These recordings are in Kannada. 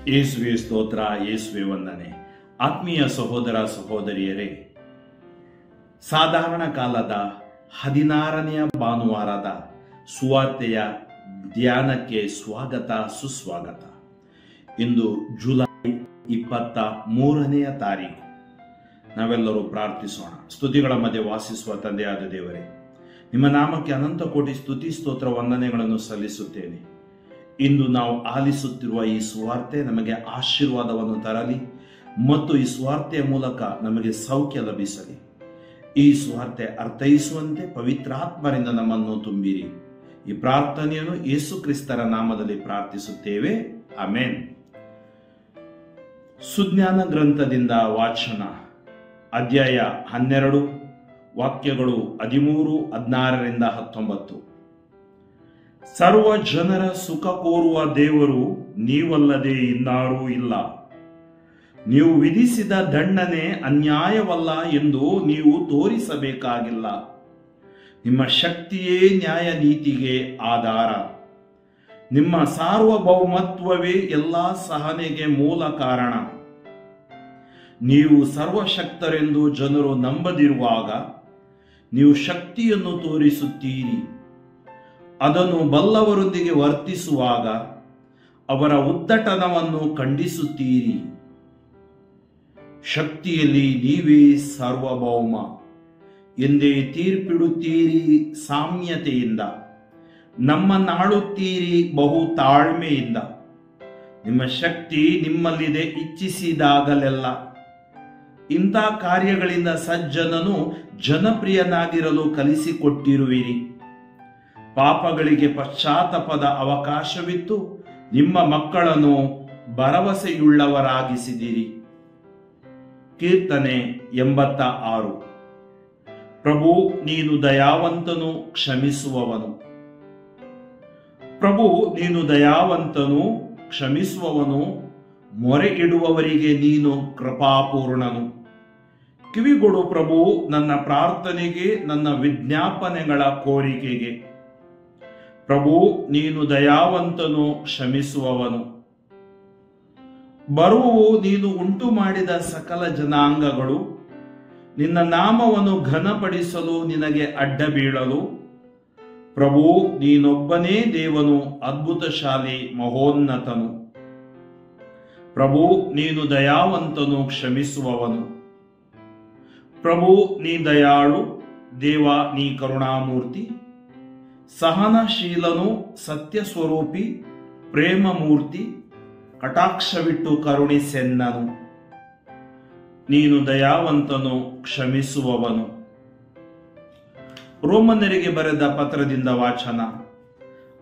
ಯೇಸುವೆ ಸ್ತೋತ್ರ, ಯೇಸುವೆ ವಂದನೆ. ಆತ್ಮೀಯ ಸಹೋದರ ಸಹೋದರಿಯರೇ, ಸಾಧಾರಣ ಕಾಲದ 16ನೆಯ ಭಾನುವಾರದ ಸುವಾರ್ತೆಯ ಧ್ಯಾನಕ್ಕೆ ಸ್ವಾಗತ, ಸುಸ್ವಾಗತ. ಇಂದು ಜುಲೈ 23ನೆಯ ತಾರೀಕು. ನಾವೆಲ್ಲರೂ ಪ್ರಾರ್ಥಿಸೋಣ. ಸ್ತುತಿಗಳ ಮಧ್ಯೆ ವಾಸಿಸುವ ತಂದೆಯಾದ ದೇವರೇ, ನಿಮ್ಮ ನಾಮಕ್ಕೆ ಅನಂತ ಕೋಟಿ ಸ್ತುತಿ ಸ್ತೋತ್ರ ವಂದನೆಗಳನ್ನು ಸಲ್ಲಿಸುತ್ತೇನೆ. ಇಂದು ನಾವು ಆಲಿಸುತ್ತಿರುವ ಈ ಸುವಾರ್ತೆ ನಮಗೆ ಆಶೀರ್ವಾದವನ್ನು ತರಲಿ ಮತ್ತು ಈ ಸುವಾರ್ತೆಯ ಮೂಲಕ ನಮಗೆ ಸೌಖ್ಯ ಲಭಿಸಲಿ. ಈ ಸುವಾರ್ತೆ ಅರ್ಥೈಸುವಂತೆ ಪವಿತ್ರಾತ್ಮರಿಂದ ನಮ್ಮನ್ನು ತುಂಬಿರಿ. ಈ ಪ್ರಾರ್ಥನೆಯನ್ನು ಯೇಸು ಕ್ರಿಸ್ತರ ನಾಮದಲ್ಲಿ ಪ್ರಾರ್ಥಿಸುತ್ತೇವೆ, ಆಮೆನ್. ಸುಜ್ಞಾನ ಗ್ರಂಥದಿಂದ ವಾಚನ, ಅಧ್ಯಾಯ 12, ವಾಕ್ಯಗಳು 13, 16ರಿಂದ 19. ಸರ್ವ ಜನರ ಸುಖ ಕೋರುವ ದೇವರು ನೀವಲ್ಲದೆ ಇನ್ನಾರೂ ಇಲ್ಲ. ನೀವು ವಿಧಿಸಿದ ದಂಡನೆ ಅನ್ಯಾಯವಲ್ಲ ಎಂದು ನೀವು ತೋರಿಸಬೇಕಾಗಿಲ್ಲ. ನಿಮ್ಮ ಶಕ್ತಿಯೇ ನ್ಯಾಯ ನೀತಿಗೆ ಆಧಾರ. ನಿಮ್ಮ ಸಾರ್ವಭೌಮತ್ವವೇ ಎಲ್ಲಾ ಸಹನೆಗೆ ಮೂಲ ಕಾರಣ. ನೀವು ಸರ್ವಶಕ್ತರೆಂದು ಜನರು ನಂಬದಿರುವಾಗ ನೀವು ಶಕ್ತಿಯನ್ನು ತೋರಿಸುತ್ತೀರಿ. ಅದನ್ನು ಬಲ್ಲವರೊಂದಿಗೆ ವರ್ತಿಸುವಾಗ ಅವರ ಉದ್ದಟನವನ್ನು ಖಂಡಿಸುತ್ತೀರಿ. ಶಕ್ತಿಯಲ್ಲಿ ನೀವೇ ಸಾರ್ವಭೌಮ ಎಂದೇ ತೀರ್ಪಿಡುತ್ತೀರಿ. ಸಾಮ್ಯತೆಯಿಂದ ನಮ್ಮನ್ನಾಳುತ್ತೀರಿ, ಬಹು ತಾಳ್ಮೆಯಿಂದ. ನಿಮ್ಮ ಶಕ್ತಿ ನಿಮ್ಮಲ್ಲಿದೆ ಇಚ್ಛಿಸಿದಾಗಲೆಲ್ಲ. ಇಂಥ ಕಾರ್ಯಗಳಿಂದ ಸಜ್ಜನನು ಜನಪ್ರಿಯನಾಗಿರಲು ಕಲಿಸಿಕೊಟ್ಟಿರುವಿರಿ. ಪಾಪಗಳಿಗೆ ಪಶ್ಚಾತ್ತಾಪದ ಅವಕಾಶವಿತ್ತು ನಿಮ್ಮ ಮಕ್ಕಳನ್ನು ಭರವಸೆಯುಳ್ಳವರಾಗಿಸಿದಿರಿ. ಕೀರ್ತನೆ 86. ಪ್ರಭು ನೀನು ದಯಾವಂತನು, ಕ್ಷಮಿಸುವವನು. ಪ್ರಭು ನೀನು ದಯಾವಂತನು, ಕ್ಷಮಿಸುವವನು. ಮೊರೆ ಇಡುವವರಿಗೆ ನೀನು ಕೃಪಾಪೂರ್ಣನು. ಕಿವಿಗೊಡು ಪ್ರಭು ನನ್ನ ಪ್ರಾರ್ಥನೆಗೆ, ನನ್ನ ವಿಜ್ಞಾಪನೆಗಳ ಕೋರಿಕೆಗೆ. ಪ್ರಭು ನೀನು ದಯಾವಂತನು, ಕ್ಷಮಿಸುವವನು. ಬರುವು ನೀನು ಉಂಟು ಮಾಡಿದ ಸಕಲ ಜನಾಂಗಗಳು ನಿನ್ನ ನಾಮವನ್ನು ಘನಪಡಿಸಲು ನಿನಗೆ ಅಡ್ಡ ಬೀಳಲು. ಪ್ರಭು ನೀನೊಬ್ಬನೇ ದೇವನು, ಅದ್ಭುತಶಾಲಿ, ಮಹೋನ್ನತನು. ಪ್ರಭು ನೀನು ದಯಾವಂತನು, ಕ್ಷಮಿಸುವವನು. ಪ್ರಭು ನೀ ದಯಾಳು, ದೇವ ನೀ ಕರುಣಾಮೂರ್ತಿ. ಸಹನಶೀಲನು, ಸತ್ಯ ಸ್ವರೂಪಿ, ಪ್ರೇಮಮೂರ್ತಿ, ಕಟಾಕ್ಷವಿಟ್ಟು ಕರುಣಿಸೆನ್ನನು. ನೀನು ದಯಾವಂತನು, ಕ್ಷಮಿಸುವವನು. ರೋಮನ್ನರಿಗೆ ಬರೆದ ಪತ್ರದಿಂದ ವಾಚನ,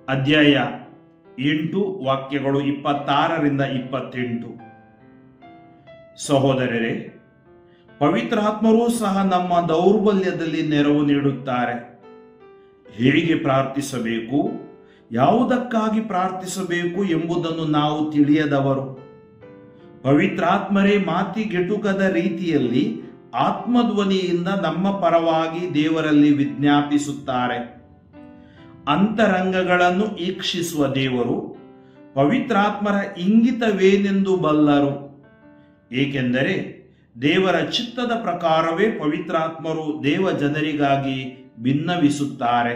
ಅಧ್ಯಾಯ 8, ವಾಕ್ಯಗಳು 26ರಿಂದ 28. ಸಹೋದರರೇ, ಪವಿತ್ರಾತ್ಮರೂ ಸಹ ನಮ್ಮ ದೌರ್ಬಲ್ಯದಲ್ಲಿ ನೆರವು ನೀಡುತ್ತಾರೆ. ಹೇಗೆ ಪ್ರಾರ್ಥಿಸಬೇಕು, ಯಾವುದಕ್ಕಾಗಿ ಪ್ರಾರ್ಥಿಸಬೇಕು ಎಂಬುದನ್ನು ನಾವು ತಿಳಿಯದವರು. ಪವಿತ್ರಾತ್ಮರೇ ಮಾತಿಗೆಟುಕದ ರೀತಿಯಲ್ಲಿ ಆತ್ಮಧ್ವನಿಯಿಂದ ನಮ್ಮ ಪರವಾಗಿ ದೇವರಲ್ಲಿ ವಿಜ್ಞಾಪಿಸುತ್ತಾರೆ. ಅಂತರಂಗಗಳನ್ನು ಈಕ್ಷಿಸುವ ದೇವರು ಪವಿತ್ರಾತ್ಮರ ಇಂಗಿತವೇನೆಂದು ಬಲ್ಲರು. ಏಕೆಂದರೆ ದೇವರ ಚಿತ್ತದ ಪ್ರಕಾರವೇ ಪವಿತ್ರಾತ್ಮರು ದೇವ ಜನರಿಗಾಗಿ ಭಿನ್ನವಿಸುತ್ತಾರೆ.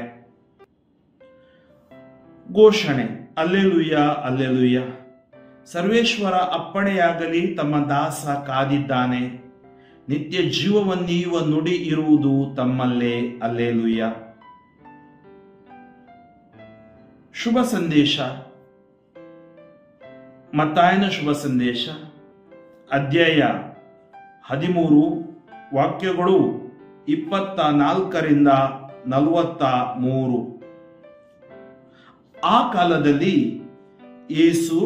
ಘೋಷಣೆ, ಅಲ್ಲೆಲುಯ್ಯ, ಅಲ್ಲೆಲುಯ್ಯ. ಸರ್ವೇಶ್ವರ ಅಪ್ಪಣೆಯಾಗಲಿ, ತಮ್ಮ ದಾಸ ಕಾದಿದ್ದಾನೆ. ನಿತ್ಯ ಜೀವವನ್ನೀಯುವ ನುಡಿ ಇರುವುದು ತಮ್ಮಲ್ಲೇ, ಅಲ್ಲೆಲುಯ್ಯ. ಶುಭ ಸಂದೇಶ. ಮತ್ತಾಯನ ಶುಭ ಸಂದೇಶ, ಅಧ್ಯಾಯ 13, ವಾಕ್ಯಗಳು 24ರಿಂದ 43. ಆ ಕಾಲದಲ್ಲಿ ಯೇಸು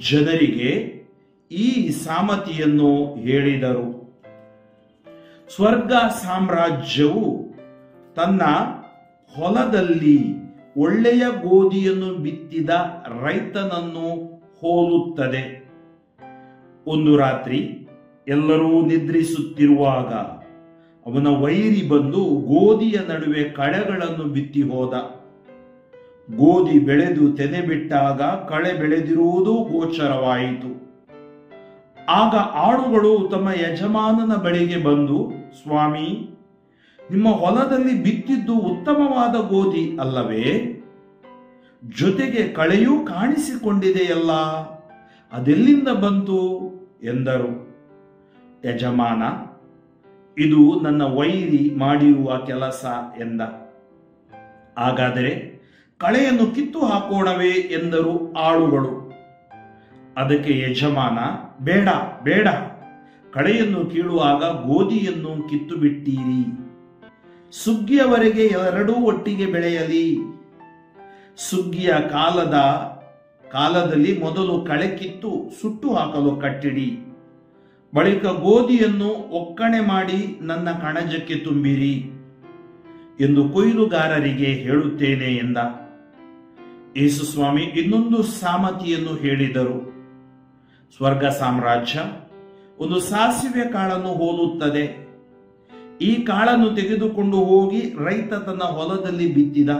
ಜನರಿಗೆ ಈ ಸಾಮತಿಯನ್ನು ಹೇಳಿದರು. ಸ್ವರ್ಗ ಸಾಮ್ರಾಜ್ಯವು ತನ್ನ ಹೊಲದಲ್ಲಿ ಒಳ್ಳೆಯ ಗೋಧಿಯನ್ನು ಬಿತ್ತಿದ ರೈತನನ್ನು ಹೋಲುತ್ತದೆ. ಒಂದು ರಾತ್ರಿ ಎಲ್ಲರೂ ನಿದ್ರಿಸುತ್ತಿರುವಾಗ ಅವನ ವೈರಿ ಬಂದು ಗೋಧಿಯ ನಡುವೆ ಕಳೆಗಳನ್ನು ಬಿತ್ತಿ ಹೋದ. ಗೋಧಿ ಬೆಳೆದು ತೆನೆ ಬಿಟ್ಟಾಗ ಕಳೆ ಬೆಳೆದಿರುವುದು ಗೋಚರವಾಯಿತು. ಆಗ ಆಳುಗಳು ತಮ್ಮ ಯಜಮಾನನ ಬಳಿಗೆ ಬಂದು, ಸ್ವಾಮಿ, ನಿಮ್ಮ ಹೊಲದಲ್ಲಿ ಬಿತ್ತಿದ್ದು ಉತ್ತಮವಾದ ಗೋಧಿ ಅಲ್ಲವೇ? ಜೊತೆಗೆ ಕಳೆಯೂ ಕಾಣಿಸಿಕೊಂಡಿದೆಯಲ್ಲ, ಅದೆಲ್ಲಿಂದ ಬಂತು ಎಂದರು. ಯಜಮಾನ, ಇದು ನನ್ನ ವೈರಿ ಮಾಡಿರುವ ಕೆಲಸ ಎಂದ. ಹಾಗಾದರೆ ಕಳೆಯನ್ನು ಕಿತ್ತು ಹಾಕೋಣವೇ ಎಂದರು ಆಳುಗಳು. ಅದಕ್ಕೆ ಯಜಮಾನ, ಬೇಡ ಬೇಡ, ಕಳೆಯನ್ನು ಕೀಳುವಾಗ ಗೋಧಿಯನ್ನು ಕಿತ್ತು ಬಿಟ್ಟೀರಿ. ಸುಗ್ಗಿಯವರೆಗೆ ಎರಡೂ ಒಟ್ಟಿಗೆ ಬೆಳೆಯಲಿ. ಸುಗ್ಗಿಯ ಕಾಲದಲ್ಲಿ ಮೊದಲು ಕಳೆ ಕಿತ್ತು ಸುಟ್ಟು ಹಾಕಲು ಕಟ್ಟಿಡಿ. ಬಳಿಕ ಗೋಧಿಯನ್ನು ಒಕ್ಕಣೆ ಮಾಡಿ ನನ್ನ ಕಣಜಕ್ಕೆ ತುಂಬಿರಿ ಎಂದು ಕೊಯ್ಲುಗಾರರಿಗೆ ಹೇಳುತ್ತೇನೆ ಎಂದ. ಯೇಸು ಸ್ವಾಮಿ ಇನ್ನೊಂದು ಸಾಮತಿಯನ್ನು ಹೇಳಿದರು. ಸ್ವರ್ಗ ಸಾಮ್ರಾಜ್ಯ ಒಂದು ಸಾಸಿವೆ ಕಾಳನ್ನು ಹೋಲುತ್ತದೆ. ಈ ಕಾಳನ್ನು ತೆಗೆದುಕೊಂಡು ಹೋಗಿ ರೈತ ತನ್ನ ಹೊಲದಲ್ಲಿ ಬಿತ್ತಿದ.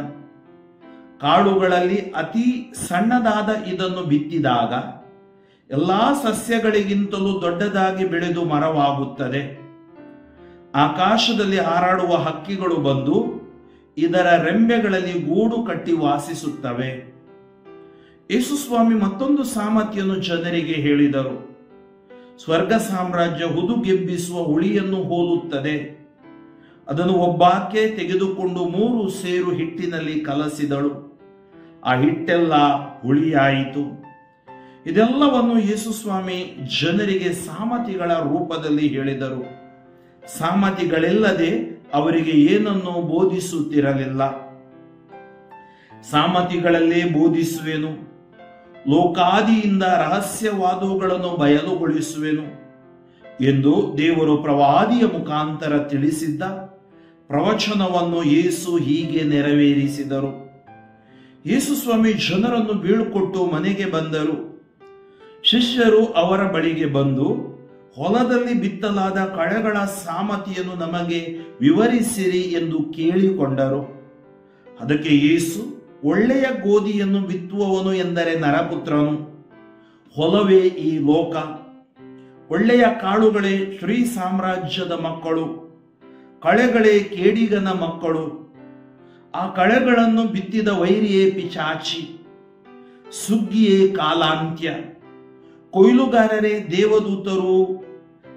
ಕಾಳುಗಳಲ್ಲಿ ಅತಿ ಸಣ್ಣದಾದ ಇದನ್ನು ಬಿತ್ತಿದಾಗ ಎಲ್ಲಾ ಸಸ್ಯಗಳಿಗಿಂತಲೂ ದೊಡ್ಡದಾಗಿ ಬೆಳೆದು ಮರವಾಗುತ್ತದೆ. ಆಕಾಶದಲ್ಲಿ ಹಾರಾಡುವ ಹಕ್ಕಿಗಳು ಬಂದು ಇದರ ರೆಂಬೆಗಳಲ್ಲಿ ಗೂಡು ಕಟ್ಟಿ ವಾಸಿಸುತ್ತವೆ. ಯೇಸು ಸ್ವಾಮಿ ಮತ್ತೊಂದು ಸಾಮರ್ಥ್ಯವನ್ನು ಜನರಿಗೆ ಹೇಳಿದರು. ಸ್ವರ್ಗ ಸಾಮ್ರಾಜ್ಯ ಹುದುಗೆಬ್ಬಿಸುವ ಹುಳಿಯನ್ನು ಹೋಲುತ್ತದೆ. ಅದನ್ನು ಒಬ್ಬಾಕೆ ತೆಗೆದುಕೊಂಡು 3 ಸೇರು ಹಿಟ್ಟಿನಲ್ಲಿ ಕಲಸಿದಳು. ಆ ಹಿಟ್ಟೆಲ್ಲ ಹುಳಿಯಾಯಿತು. ಇದೆಲ್ಲವನ್ನು ಯೇಸು ಸ್ವಾಮಿ ಜನರಿಗೆ ಸಾಮರ್ಥಿಗಳ ರೂಪದಲ್ಲಿ ಹೇಳಿದರು. ಸಾಮರ್ಥಿಗಳಿಲ್ಲದೆ ಅವರಿಗೆ ಏನನ್ನೂ ಬೋಧಿಸುತ್ತಿರಲಿಲ್ಲ. ಸಾಮರ್ಥಿಗಳಲ್ಲೇ ಬೋಧಿಸುವೆನು, ಲೋಕಾದಿಯಿಂದ ರಹಸ್ಯವಾದವುಗಳನ್ನು ಬಯಲುಗೊಳಿಸುವೆನು ಎಂದು ದೇವರು ಪ್ರವಾದಿಯ ಮುಖಾಂತರ ತಿಳಿಸಿದ್ದ ಪ್ರವಚನವನ್ನು ಯೇಸು ಹೀಗೆ ನೆರವೇರಿಸಿದರು. ಯೇಸು ಸ್ವಾಮಿ ಜನರನ್ನು ಬೀಳ್ಕೊಟ್ಟು ಮನೆಗೆ ಬಂದರು. ಶಿಷ್ಯರು ಅವರ ಬಳಿಗೆ ಬಂದು, ಹೊಲದಲ್ಲಿ ಬಿತ್ತಲಾದ ಕಳೆಗಳ ಸಾಮರ್ಥ್ಯವನ್ನು ನಮಗೆ ವಿವರಿಸಿರಿ ಎಂದು ಕೇಳಿಕೊಂಡರು. ಅದಕ್ಕೆ ಯೇಸು, ಒಳ್ಳೆಯ ಗೋಧಿಯನ್ನು ಬಿತ್ತುವವನು ಎಂದರೆ ನರಪುತ್ರನು. ಹೊಲವೇ ಈ ಲೋಕ. ಒಳ್ಳೆಯ ಕಾಳುಗಳೇ ಶ್ರೀ ಸಾಮ್ರಾಜ್ಯದ ಮಕ್ಕಳು, ಕಳೆಗಳೇ ಕೇಡಿಗನ ಮಕ್ಕಳು. ಆ ಕಳೆಗಳನ್ನು ಬಿತ್ತಿದ ವೈರಿಯೇ ಪಿಚಾಚಿ, ಸುಗ್ಗಿಯೇ ಕಾಲಾಂತ್ಯ, ಕೊಯ್ಲುಗಾರರೇ ದೇವದೂತರು.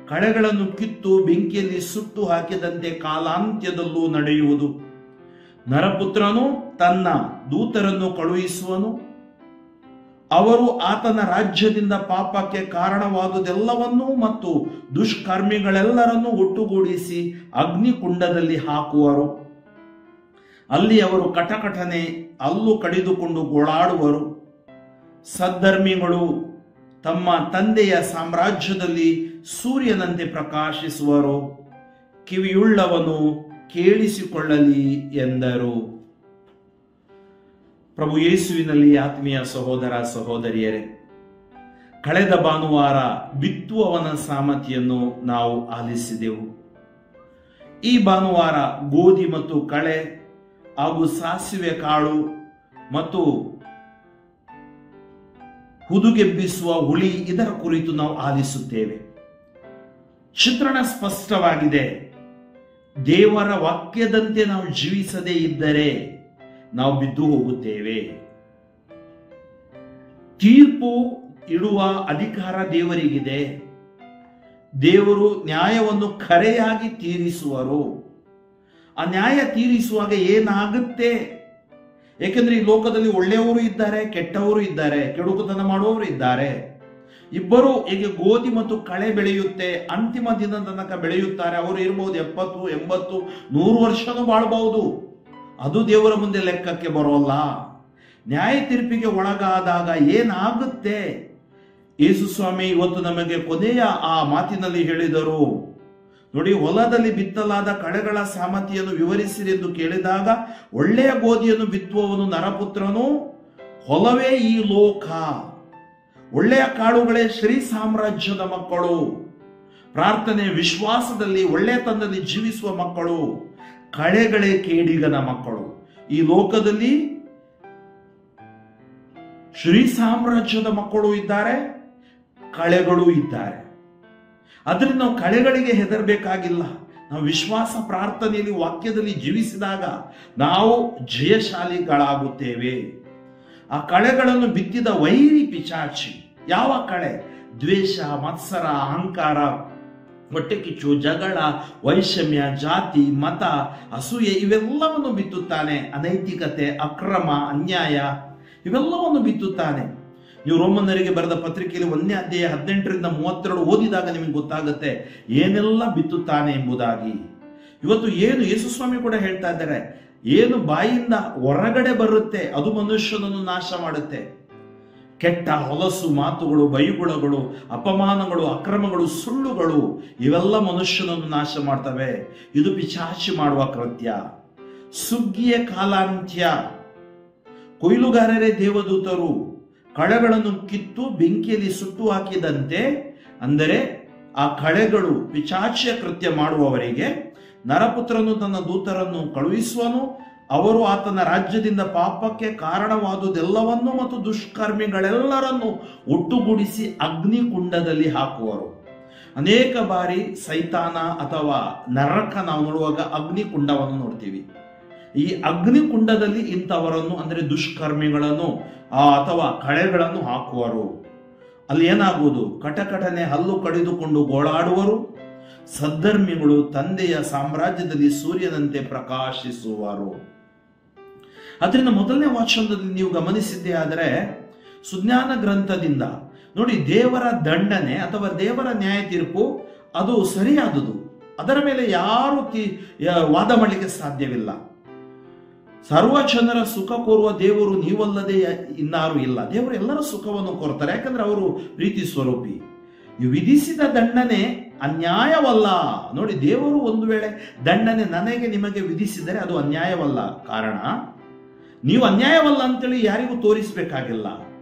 ಕಳೆಗಳನ್ನು ಕಿತ್ತು ಬೆಂಕಿಯಲ್ಲಿ ಸುಟ್ಟು ಹಾಕಿದಂತೆ ಕಾಲಾಂತ್ಯದಲ್ಲೂ ನಡೆಯುವುದು. ನರಪುತ್ರನು ತನ್ನ ದೂತರನ್ನು ಕಳುಹಿಸುವನು. ಅವರು ಆತನ ರಾಜ್ಯದಿಂದ ಪಾಪಕ್ಕೆ ಕಾರಣವಾದುದೆಲ್ಲವನ್ನೂ ಮತ್ತು ದುಷ್ಕರ್ಮಿಗಳೆಲ್ಲರನ್ನೂ ಒಟ್ಟುಗೂಡಿಸಿ ಅಗ್ನಿಕುಂಡದಲ್ಲಿ ಹಾಕುವರು. ಅಲ್ಲಿ ಅವರು ಕಟಕಟನೆ ಹಲ್ಲು ಕಡಿದುಕೊಂಡು ಗೋಳಾಡುವರು. ಸದ್ಧರ್ಮಿಗಳು ತಮ್ಮ ತಂದೆಯ ಸಾಮ್ರಾಜ್ಯದಲ್ಲಿ ಸೂರ್ಯನಂತೆ ಪ್ರಕಾಶಿಸುವರು. ಕಿವಿಯುಳ್ಳವನು ಕೇಳಿಸಿಕೊಳ್ಳಲಿ ಎಂದರು. ಪ್ರಭು ಯೇಸುವಿನಲ್ಲಿ ಆತ್ಮೀಯ ಸಹೋದರ ಸಹೋದರಿಯರೇ, ಕಳೆದ ಭಾನುವಾರ ಬಿತ್ತುವವನ ಸಾಮರ್ಥ್ಯವನ್ನು ನಾವು ಆಲಿಸಿದೆವು. ಈ ಭಾನುವಾರ ಗೋಧಿ ಮತ್ತು ಕಳೆ ಹಾಗೂ ಸಾಸಿವೆ ಕಾಳು ಮತ್ತು ಹುದುಗೆಬ್ಬಿಸುವ ಹುಳಿ, ಇದರ ಕುರಿತು ನಾವು ಆಲಿಸುತ್ತೇವೆ. ಚಿತ್ರಣ ಸ್ಪಷ್ಟವಾಗಿದೆ. ದೇವರ ವಾಕ್ಯದಂತೆ ನಾವು ಜೀವಿಸದೇ ಇದ್ದರೆ ನಾವು ಬಿದ್ದು ಹೋಗುತ್ತೇವೆ. ತೀರ್ಪು ಇಡುವ ಅಧಿಕಾರ ದೇವರಿಗಿದೆ. ದೇವರು ನ್ಯಾಯವನ್ನು ಖರೆಯಾಗಿ ತೀರಿಸುವರು. ಆ ನ್ಯಾಯ ತೀರಿಸುವಾಗ ಏನಾಗುತ್ತೆ? ಏಕೆಂದ್ರೆ ಈ ಲೋಕದಲ್ಲಿ ಒಳ್ಳೆಯವರು ಇದ್ದಾರೆ, ಕೆಟ್ಟವರು ಇದ್ದಾರೆ, ಕೆಡುಕುತನ ಮಾಡುವವರು ಇದ್ದಾರೆ. ಇಬ್ಬರು ಹೇಗೆ ಗೋಧಿ ಮತ್ತು ಕಳೆ ಬೆಳೆಯುತ್ತೆ, ಅಂತಿಮ ದಿನ ತನಕ ಬೆಳೆಯುತ್ತಾರೆ. ಅವರು ಇರಬಹುದು 70, 80, 100 ವರ್ಷನೂ ಬಾಳಬಹುದು. ಅದು ದೇವರ ಮುಂದೆ ಲೆಕ್ಕಕ್ಕೆ ಬರೋಲ್ಲ. ನ್ಯಾಯ ತೀರ್ಪಿಗೆ ಒಳಗಾದಾಗ ಏನಾಗುತ್ತೆ? ಯೇಸು ಸ್ವಾಮಿ ಇವತ್ತು ನಮಗೆ ಕೊನೆಯ ಆ ಮಾತಿನಲ್ಲಿ ಹೇಳಿದರು. ನೋಡಿ, ಹೊಲದಲ್ಲಿ ಬಿತ್ತಲಾದ ಕಳೆಗಳ ಸಾಮರ್ಥ್ಯವನ್ನು ವಿವರಿಸಿರಿ ಎಂದು ಕೇಳಿದಾಗ, ಒಳ್ಳೆಯ ಗೋಧಿಯನ್ನು ಬಿತ್ತುವವನು ನರಪುತ್ರನು, ಹೊಲವೇ ಈ ಲೋಕ, ಒಳ್ಳೆಯ ಕಾಳುಗಳೇ ಶ್ರೀ ಸಾಮ್ರಾಜ್ಯದ ಮಕ್ಕಳು, ಪ್ರಾರ್ಥನೆ ವಿಶ್ವಾಸದಲ್ಲಿ ಒಳ್ಳೆಯತನದಲ್ಲಿ ಜೀವಿಸುವ ಮಕ್ಕಳು, ಕಳೆಗಳೇ ಕೇಡಿಗನ ಮಕ್ಕಳು. ಈ ಲೋಕದಲ್ಲಿ ಶ್ರೀ ಸಾಮ್ರಾಜ್ಯದ ಮಕ್ಕಳು ಇದ್ದಾರೆ, ಕಳೆಗಳು ಇದ್ದಾರೆ. ಅದರಿಂದ ನಾವು ಕಳೆಗಳಿಗೆ ಹೆದರಬೇಕಾಗಿಲ್ಲ. ನಾವು ವಿಶ್ವಾಸ ಪ್ರಾರ್ಥನೆಯಲ್ಲಿ ವಾಕ್ಯದಲ್ಲಿ ಜೀವಿಸಿದಾಗ ನಾವು ಜಯಶಾಲಿಗಳಾಗುತ್ತೇವೆ. ಆ ಕಳೆಗಳನ್ನು ಬಿತ್ತಿದ ವೈರಿ ಪಿಶಾಚಿ. ಯಾವ ಕಳೆ? ದ್ವೇಷ, ಮತ್ಸರ, ಅಹಂಕಾರ, ಹೊಟ್ಟೆ ಕಿಚ್ಚು, ಜಗಳ, ವೈಷಮ್ಯ, ಜಾತಿ, ಮತ, ಅಸೂಯೆ ಇವೆಲ್ಲವನ್ನು ಬಿತ್ತುತ್ತಾನೆ. ಅನೈತಿಕತೆ, ಅಕ್ರಮ, ಅನ್ಯಾಯ ಇವೆಲ್ಲವನ್ನು ಬಿತ್ತುತ್ತಾನೆ. ನೀವು ರೋಮನ್ನರಿಗೆ ಬರೆದ ಪತ್ರಿಕೆಯಲ್ಲಿ 1ನೇ ಅಧ್ಯಾಯ 18ರಿಂದ 32 ಓದಿದಾಗ ನಿಮಗೆ ಗೊತ್ತಾಗುತ್ತೆ ಏನೆಲ್ಲ ಬಿತ್ತುತ್ತಾನೆ ಎಂಬುದಾಗಿ. ಇವತ್ತು ಏನು ಯೇಸು ಸ್ವಾಮಿ ಕೂಡ ಹೇಳ್ತಾ ಇದ್ದಾರೆ, ಏನು ಬಾಯಿಂದ ಹೊರಗಡೆ ಬರುತ್ತೆ ಅದು ಮನುಷ್ಯನನ್ನು ನಾಶ ಮಾಡುತ್ತೆ. ಕೆಟ್ಟ ಹೊಲಸು ಮಾತುಗಳು, ಬೈಗುಳಗಳು, ಅಪಮಾನಗಳು, ಅಕ್ರಮಗಳು, ಸುಳ್ಳುಗಳು ಇವೆಲ್ಲ ಮನುಷ್ಯನನ್ನು ನಾಶ ಮಾಡ್ತವೆ. ಇದು ಪಿಶಾಚಿ ಮಾಡುವ ಕೃತ್ಯ. ಸುಗ್ಗಿಯ ಕಾಲಾಂತ್ಯ. ಕೊಯ್ಲುಗಾರರೇ ದೇವದೂತರು ಕಳೆಗಳನ್ನು ಕಿತ್ತು ಬೆಂಕಿಯಲ್ಲಿ ಸುಟ್ಟು ಹಾಕಿದಂತೆ, ಅಂದರೆ ಆ ಕಳೆಗಳು ಪಿಶಾಚಿಯ ಕೃತ್ಯ ಮಾಡುವವರಿಗೆ ನರಪುತ್ರನು ತನ್ನ ದೂತರನ್ನು ಕಳುಹಿಸುವನು. ಅವರು ಆತನ ರಾಜ್ಯದಿಂದ ಪಾಪಕ್ಕೆ ಕಾರಣವಾದುದೆಲ್ಲವನ್ನು ಮತ್ತು ದುಷ್ಕರ್ಮಿಗಳೆಲ್ಲರನ್ನು ಒಟ್ಟುಗೂಡಿಸಿ ಅಗ್ನಿಕುಂಡದಲ್ಲಿ ಹಾಕುವರು. ಅನೇಕ ಬಾರಿ ಸೈತಾನ ಅಥವಾ ನರಕ ನಾವು ನೋಡುವಾಗ ಅಗ್ನಿಕುಂಡವನ್ನು ನೋಡ್ತೀವಿ. ಈ ಅಗ್ನಿಕುಂಡದಲ್ಲಿ ಇಂಥವರನ್ನು ಅಂದರೆ ದುಷ್ಕರ್ಮಿಗಳನ್ನು ಅಥವಾ ಕಳೆಗಳನ್ನು ಹಾಕುವರು. ಅಲ್ಲಿ ಏನಾಗುವುದು? ಕಟಕಟನೆ ಹಲ್ಲು ಕಡಿದುಕೊಂಡು ಗೋಳಾಡುವರು. ಸದ್ಧರ್ಮಿಗಳು ತಂದೆಯ ಸಾಮ್ರಾಜ್ಯದಲ್ಲಿ ಸೂರ್ಯನಂತೆ ಪ್ರಕಾಶಿಸುವರು. ಅದರಿಂದ ಮೊದಲನೇ ವಾಚನದಲ್ಲಿ ನೀವು ಗಮನಿಸಿದ್ದೇ ಆದರೆ ಸುಜ್ಞಾನ ಗ್ರಂಥದಿಂದ ನೋಡಿ, ದೇವರ ದಂಡನೆ ಅಥವಾ ದೇವರ ನ್ಯಾಯ ತೀರ್ಪು ಅದು ಸರಿಯಾದುದು. ಅದರ ಮೇಲೆ ಯಾರು ವಾದ ಮಾಡಲಿಕ್ಕೆ ಸಾಧ್ಯವಿಲ್ಲ. ಸರ್ವ ಜನರ ಸುಖ ಕೋರುವ ದೇವರು ನೀವಲ್ಲದೆ ಇನ್ನಾರು ಇಲ್ಲ. ದೇವರು ಎಲ್ಲರ ಸುಖವನ್ನು ಕೋರ್ತಾರೆ, ಯಾಕಂದ್ರೆ ಅವರು ಪ್ರೀತಿ ಸ್ವರೂಪಿ. ವಿಧಿಸಿದ ದಂಡನೆ ಅನ್ಯಾಯವಲ್ಲ. ನೋಡಿ, ದೇವರು ಒಂದು ವೇಳೆ ದಂಡನೆ ನನಗೆ ನಿಮಗೆ ವಿಧಿಸಿದರೆ ಅದು ಅನ್ಯಾಯವಲ್ಲ. ಕಾರಣ ನೀವು ಅನ್ಯಾಯವಲ್ಲ ಅಂತೇಳಿ ಯಾರಿಗೂ ತೋರಿಸಬೇಕಾಗಿಲ್ಲ.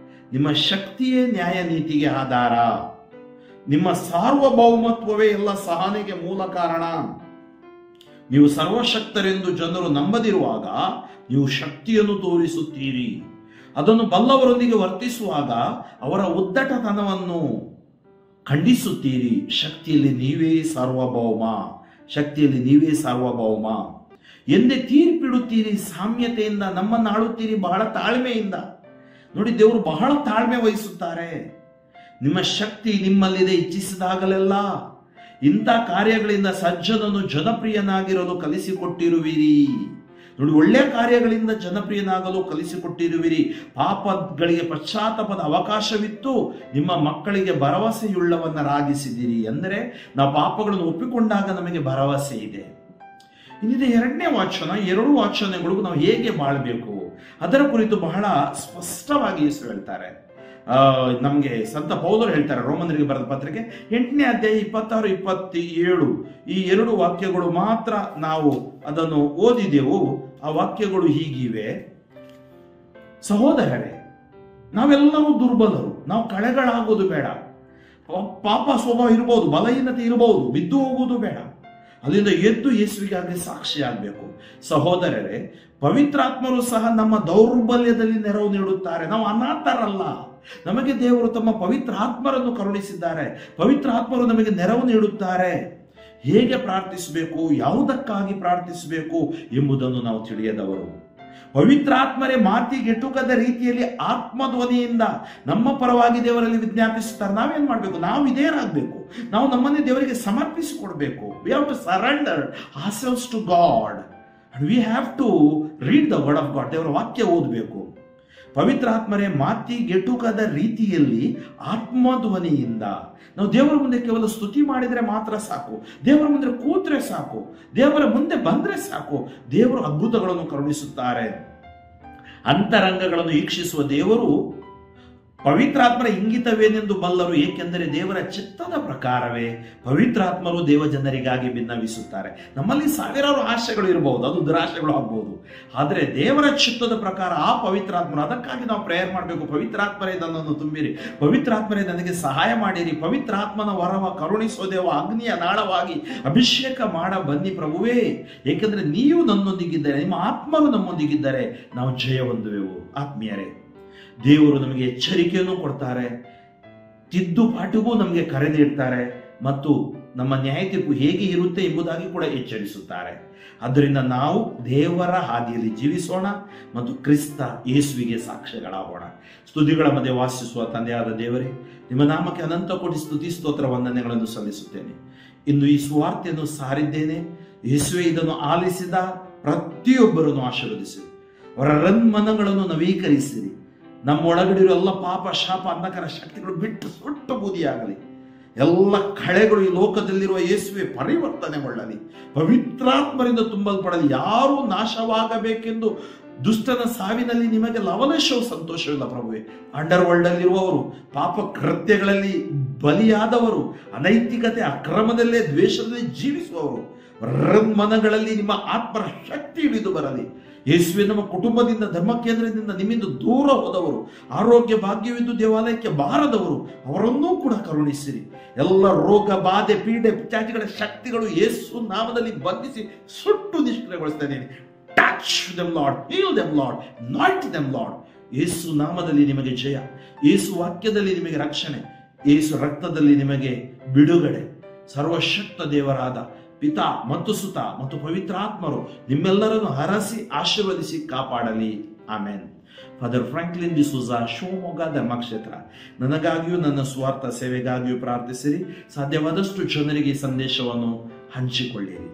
ನಿಮ್ಮ ಶಕ್ತಿಯೇ ನ್ಯಾಯ ನೀತಿಗೆ ಆಧಾರ. ನಿಮ್ಮ ಸಾರ್ವಭೌಮತ್ವವೇ ಎಲ್ಲ ಸಹನೆಗೆ ಮೂಲ ಕಾರಣ. ನೀವು ಸರ್ವಶಕ್ತರೆಂದು ಜನರು ನಂಬದಿರುವಾಗ ನೀವು ಶಕ್ತಿಯನ್ನು ತೋರಿಸುತ್ತೀರಿ. ಅದನ್ನು ಬಲ್ಲವರೊಂದಿಗೆ ವರ್ತಿಸುವಾಗ ಅವರ ಉದ್ದಟತನವನ್ನು ಖಂಡಿಸುತ್ತೀರಿ. ಶಕ್ತಿಯಲ್ಲಿ ನೀವೇ ಸಾರ್ವಭೌಮ, ಶಕ್ತಿಯಲ್ಲಿ ನೀವೇ ಸಾರ್ವಭೌಮ ಎಂದೇ ತೀರ್ಪಿಡುತ್ತೀರಿ. ಸಾಮ್ಯತೆಯಿಂದ ನಮ್ಮನ್ನು ಆಳುತ್ತೀರಿ, ಬಹಳ ತಾಳ್ಮೆಯಿಂದ. ನೋಡಿ, ದೇವರು ಬಹಳ ತಾಳ್ಮೆ ವಹಿಸುತ್ತಾರೆ. ನಿಮ್ಮ ಶಕ್ತಿ ನಿಮ್ಮಲ್ಲಿದೆ, ಇಚ್ಛಿಸಿದಾಗಲೆಲ್ಲ ಇಂಥ ಕಾರ್ಯಗಳಿಂದ ಸಜ್ಜನನು ಜನಪ್ರಿಯನಾಗಿರಲು ಕಲಿಸಿಕೊಟ್ಟಿರುವಿರಿ. ನೋಡಿ, ಒಳ್ಳೆಯ ಕಾರ್ಯಗಳಿಂದ ಜನಪ್ರಿಯನಾಗಲು ಕಲಿಸಿಕೊಟ್ಟಿರುವಿರಿ. ಪಾಪಗಳಿಗೆ ಪಶ್ಚಾತ್ತಾಪದ ಅವಕಾಶವಿತ್ತು ನಿಮ್ಮ ಮಕ್ಕಳಿಗೆ ಭರವಸೆಯುಳ್ಳವನ್ನರಾಗಿಸಿದಿರಿ. ಅಂದರೆ ನಾವು ಪಾಪಗಳನ್ನು ಒಪ್ಪಿಕೊಂಡಾಗ ನಮಗೆ ಭರವಸೆ ಇದೆ. ಇನ್ನಿದೆ ಎರಡನೇ ವಾಚನ. ಎರಡು ವಾಚನಗಳಿಗೂ ನಾವು ಹೇಗೆ ಬಾಳಬೇಕು ಅದರ ಕುರಿತು ಬಹಳ ಸ್ಪಷ್ಟವಾಗಿ ಯೇಸು ಹೇಳ್ತಾರೆ. ನಮಗೆ ಸಂತ ಪೌಲರು ಹೇಳ್ತಾರೆ, ರೋಮನ್ನರಿಗೆ ಬರೆದ ಪತ್ರಿಕೆ 8ನೇ ಅಧ್ಯಾಯ 26, 27 ಈ ಎರಡು ವಾಕ್ಯಗಳು ಮಾತ್ರ ನಾವು ಅದನ್ನು ಓದಿದೆವು. ಆ ವಾಕ್ಯಗಳು ಹೀಗಿವೆ: ಸಹೋದರರೇ, ನಾವೆಲ್ಲರೂ ದುರ್ಬಲರು, ನಾವು ಕಳೆಗಳಾಗೋದು ಬೇಡ. ಪಾಪ ಸ್ವಭಾವ ಇರಬಹುದು, ಬಲಹೀನತೆ ಇರಬಹುದು, ಬಿದ್ದು ಹೋಗುವುದು ಬೇಡ. ಅಲ್ಲಿಂದ ಎದ್ದು ಯೇಸುವಿಗಾಗಿ ಸಾಕ್ಷಿಯಾಗಬೇಕು. ಸಹೋದರರೇ, ಪವಿತ್ರಾತ್ಮರು ಸಹ ನಮ್ಮ ದೌರ್ಬಲ್ಯದಲ್ಲಿ ನೆರವು ನೀಡುತ್ತಾರೆ. ನಾವು ಅನಾಥರಲ್ಲ. ನಮಗೆ ದೇವರು ತಮ್ಮ ಪವಿತ್ರ ಆತ್ಮರನ್ನು ಕರುಣಿಸಿದ್ದಾರೆ. ಪವಿತ್ರ ಆತ್ಮರು ನಮಗೆ ನೆರವು ನೀಡುತ್ತಾರೆ. ಹೇಗೆ ಪ್ರಾರ್ಥಿಸಬೇಕು, ಯಾವುದಕ್ಕಾಗಿ ಪ್ರಾರ್ಥಿಸಬೇಕು ಎಂಬುದನ್ನು ನಾವು ತಿಳಿಯದವರು. ಪವಿತ್ರಾತ್ಮರೇ ಮಾತಿಗೆಟುಕದ ರೀತಿಯಲ್ಲಿ ಆತ್ಮಧ್ವನಿಯಿಂದ ನಮ್ಮ ಪರವಾಗಿ ದೇವರಲ್ಲಿ ವಿಜ್ಞಾಪಿಸುತ್ತಾರೆ. ನಾವೇನ್ ಮಾಡಬೇಕು? ನಾವು ಇದೇನಾಗಬೇಕು? ನಾವು ನಮ್ಮನ್ನೇ ದೇವರಿಗೆ ಸಮರ್ಪಿಸಿಕೊಡ್ಬೇಕು. We have to surrender ourselves to God and we have to read the word of God. ದೇವರ ವಾಕ್ಯ ಓದಬೇಕು. ಪವಿತ್ರಾತ್ಮರೇ ಮಾತಿಗೆಟುಕದ ರೀತಿಯಲ್ಲಿ ಆತ್ಮಧ್ವನಿಯಿಂದ. ನಾವು ದೇವರ ಮುಂದೆ ಕೇವಲ ಸ್ತುತಿ ಮಾಡಿದ್ರೆ ಮಾತ್ರ ಸಾಕು, ದೇವರ ಮುಂದೆ ಕೂತ್ರೆ ಸಾಕು, ದೇವರ ಮುಂದೆ ಬಂದ್ರೆ ಸಾಕು. ದೇವರು ಅದ್ಭುತಗಳನ್ನು ಕರುಣಿಸುತ್ತಾರೆ. ಅಂತರಂಗಗಳನ್ನು ವೀಕ್ಷಿಸುವ ದೇವರು ಪವಿತ್ರಾತ್ಮರ ಇಂಗಿತವೇನೆಂದು ಬಲ್ಲರು, ಏಕೆಂದರೆ ದೇವರ ಚಿತ್ತದ ಪ್ರಕಾರವೇ ಪವಿತ್ರಾತ್ಮರು ದೇವ ಜನರಿಗಾಗಿ ಭಿನ್ನವಿಸುತ್ತಾರೆ. ನಮ್ಮಲ್ಲಿ ಸಾವಿರಾರು ಆಶೆಗಳು ಇರಬಹುದು, ಅದು ದುರಾಶೆಗಳು ಆಗಬಹುದು. ಆದರೆ ದೇವರ ಚಿತ್ತದ ಪ್ರಕಾರ ಆ ಪವಿತ್ರಾತ್ಮರು, ಅದಕ್ಕಾಗಿ ನಾವು ಪ್ರೇಯರ್ ಮಾಡಬೇಕು. ಪವಿತ್ರಾತ್ಮರೇ ನನ್ನನ್ನು ತುಂಬಿರಿ, ಪವಿತ್ರಾತ್ಮರೇ ನನಗೆ ಸಹಾಯ ಮಾಡಿರಿ, ಪವಿತ್ರಾತ್ಮನ ವರವ ಕರುಣಿಸೋ ದೇವ ಅಗ್ನಿಯ ನಾಳವಾಗಿ ಅಭಿಷೇಕ ಮಾಡ ಬನ್ನಿ ಪ್ರಭುವೇ, ಏಕೆಂದರೆ ನೀವು ನನ್ನೊಂದಿಗಿದ್ದರೆ, ನಿಮ್ಮ ಆತ್ಮರು ನಮ್ಮೊಂದಿಗಿದ್ದರೆ ನಾವು ಜಯ ಹೊಂದುವೆವು. ಆತ್ಮೀಯರೇ, ದೇವರು ನಮಗೆ ಎಚ್ಚರಿಕೆಯನ್ನು ಕೊಡ್ತಾರೆ, ತಿದ್ದುಪಾಟಿಗೂ ನಮಗೆ ಕರೆ ನೀಡ್ತಾರೆ ಮತ್ತು ನಮ್ಮ ನ್ಯಾಯ ತೀರ್ಪು ಹೇಗೆ ಇರುತ್ತೆ ಎಂಬುದಾಗಿ ಕೂಡ ಎಚ್ಚರಿಸುತ್ತಾರೆ. ಆದ್ದರಿಂದ ನಾವು ದೇವರ ಹಾದಿಯಲ್ಲಿ ಜೀವಿಸೋಣ ಮತ್ತು ಕ್ರಿಸ್ತ ಯೇಸುವಿಗೆ ಸಾಕ್ಷ್ಯಗಳಾಗೋಣ. ಸ್ತುತಿಗಳ ಮಧ್ಯೆ ವಾಸಿಸುವ ತಂದೆಯಾದ ದೇವರೇ, ನಿಮ್ಮ ನಾಮಕ್ಕೆ ಅನಂತ ಕೋಟಿ ಸ್ತುತಿ ಸ್ತೋತ್ರ ವಂದನೆಗಳನ್ನು ಸಲ್ಲಿಸುತ್ತೇನೆ. ಇಂದು ಈ ಸುವಾರ್ತೆಯನ್ನು ಸಾರಿದ್ದೇನೆ. ಯೇಸುವೆ ಇದನ್ನು ಆಲಿಸಿದ ಪ್ರತಿಯೊಬ್ಬರನ್ನು ಆಶೀರ್ವದಿಸಿರಿ, ಅವರ ಮನಗಳನ್ನು ನವೀಕರಿಸಿರಿ. ನಮ್ಮ ಒಳಗಡಿರೋ ಎಲ್ಲ ಪಾಪ, ಶಾಪ, ಅಂಧಕಾರ ಶಕ್ತಿಗಳು ಬಿಟ್ಟು ಸುಟ್ಟು ಬೂದಿಯಾಗಲಿ. ಎಲ್ಲ ಕಳೆಗಳು ಈ ಲೋಕದಲ್ಲಿರುವ ಯೇಸುವೆ ಪರಿವರ್ತನೆಗೊಳ್ಳಲಿ, ಪವಿತ್ರಾತ್ಮರಿಂದ ತುಂಬಲ್ಪಡಲಿ. ಯಾರೂ ನಾಶವಾಗಬೇಕೆಂದು ದುಷ್ಟನ ಸಾವಿನಲ್ಲಿ ನಿಮಗೆ ಲವಲೇಶವು ಸಂತೋಷವಿಲ್ಲ ಪ್ರಭುವೆ. ಅಂಡರ್ ವರ್ಲ್ಡ್ ಅಲ್ಲಿರುವವರು, ಪಾಪ ಕೃತ್ಯಗಳಲ್ಲಿ ಬಲಿಯಾದವರು, ಅನೈತಿಕತೆ ಅಕ್ರಮದಲ್ಲೇ ದ್ವೇಷದಲ್ಲಿ ಜೀವಿಸುವವರು, ಮನಗಳಲ್ಲಿ ನಿಮ್ಮ ಆತ್ಮರ ಶಕ್ತಿ ಹಿಡಿದು ಬರಲಿ. ಯೇಸುವೆ, ನಮ್ಮ ಕುಟುಂಬದಿಂದ, ಧರ್ಮ ಕೇಂದ್ರದಿಂದ ನಿಮ್ಮಿಂದ ದೂರ ಹೋದವರು, ಆರೋಗ್ಯ ಭಾಗ್ಯವಿದ್ದು ದೇವಾಲಯಕ್ಕೆ ಬಾರದವರು, ಅವರನ್ನೂ ಕೂಡ ಕರುಣಿಸಿರಿ. ಎಲ್ಲ ರೋಗ, ಬಾಧೆ, ಪೀಡೆ, ಪಿಚಾಚಿಗಳ ಶಕ್ತಿಗಳು ಯೇಸು ನಾಮದಲ್ಲಿ ಬಂಧಿಸಿ ಸುಟ್ಟು ನಿಷ್ಕ್ರಿಯಗೊಳಿಸ್ತೇನೆ. Touch them Lord, heal them Lord, not them Lord. Yesu ನಾಮದಲ್ಲಿ ನಿಮಗೆ ಜಯ, ಯೇಸು ವಾಕ್ಯದಲ್ಲಿ ನಿಮಗೆ ರಕ್ಷಣೆ, ಯೇಸು ರಕ್ತದಲ್ಲಿ ನಿಮಗೆ ಬಿಡುಗಡೆ. ಸರ್ವಶಕ್ತ ದೇವರಾದ ಪಿತಾ ಮತ್ತು ಸುತ ಮತ್ತು ಪವಿತ್ರಾತ್ಮರು ನಿಮ್ಮೆಲ್ಲರನ್ನು ಹರಸಿ ಆಶೀರ್ವದಿಸಿ ಕಾಪಾಡಲಿ. Amen. Father Franklin D'Souza, Shivamogga ಧರ್ಮಕ್ಷೇತ್ರ. ನನಗಾಗಿಯೂ ನನ್ನ ಸ್ವಾರ್ಥ ಸೇವೆಗಾಗಿಯೂ ಪ್ರಾರ್ಥಿಸಿರಿ. ಸಾಧ್ಯವಾದಷ್ಟು ಜನರಿಗೆ ಈ ಸಂದೇಶವನ್ನು ಹಂಚಿಕೊಳ್ಳಿರಿ.